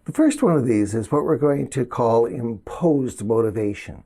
The first one of these is what we're going to call imposed motivation.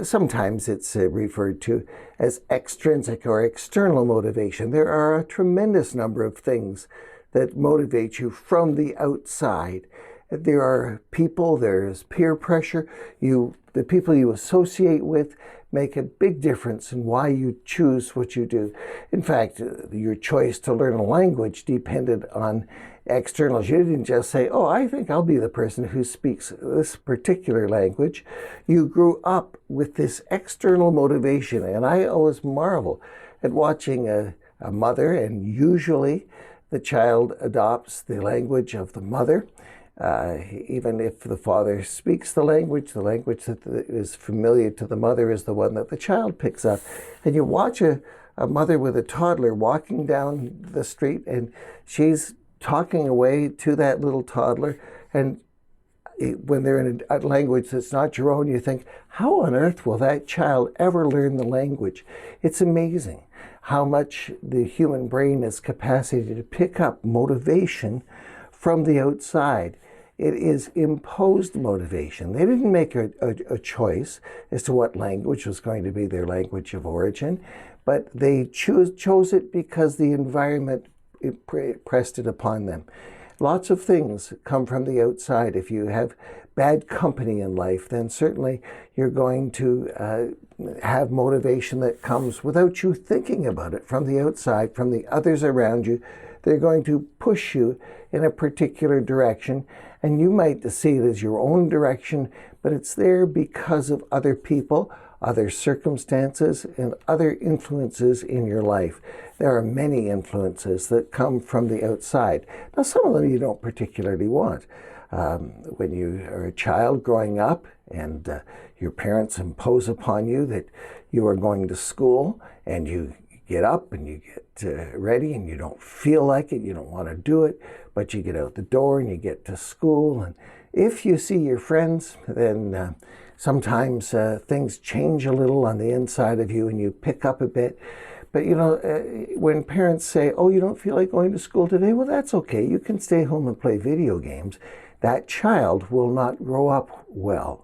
Sometimes it's referred to as extrinsic or external motivation. There are a tremendous number of things that motivate you from the outside. There are people, there's peer pressure. The people you associate with make a big difference in why you choose what you do. In fact, your choice to learn a language depended on externals. You didn't just say, oh, I think I'll be the person who speaks this particular language. You grew up with this external motivation. And I always marvel at watching a mother, and usually the child adopts the language of the mother. Even if the father speaks the language that is familiar to the mother is the one that the child picks up. And you watch a mother with a toddler walking down the street, and she's talking away to that little toddler. And when they're in a language that's not your own, you think, how on earth will that child ever learn the language? It's amazing how much the human brain has capacity to pick up motivation from the outside. It is imposed motivation. They didn't make a choice as to what language was going to be their language of origin, but they chose it because the environment pressed it upon them. Lots of things come from the outside. If you have bad company in life, then certainly you're going to have motivation that comes without you thinking about it from the outside, from the others around you. They're going to push you in a particular direction, and you might see it as your own direction, but it's there because of other people, other circumstances, and other influences in your life. There are many influences that come from the outside. Now, some of them you don't particularly want. When you are a child growing up and your parents impose upon you that you are going to school, and you get up and you get ready and you don't feel like it, you don't want to do it, but you get out the door and you get to school. And if you see your friends, then sometimes things change a little on the inside of you and you pick up a bit. But when parents say, oh, you don't feel like going to school today, well, that's okay. You can stay home and play video games. That child will not grow up well.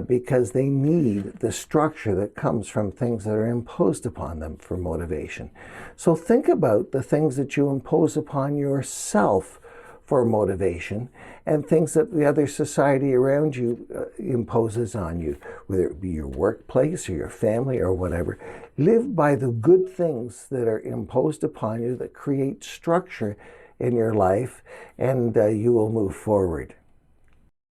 Because they need the structure that comes from things that are imposed upon them for motivation. So think about the things that you impose upon yourself for motivation and things that the other society around you imposes on you, whether it be your workplace or your family or whatever. Live by the good things that are imposed upon you that create structure in your life, and you will move forward.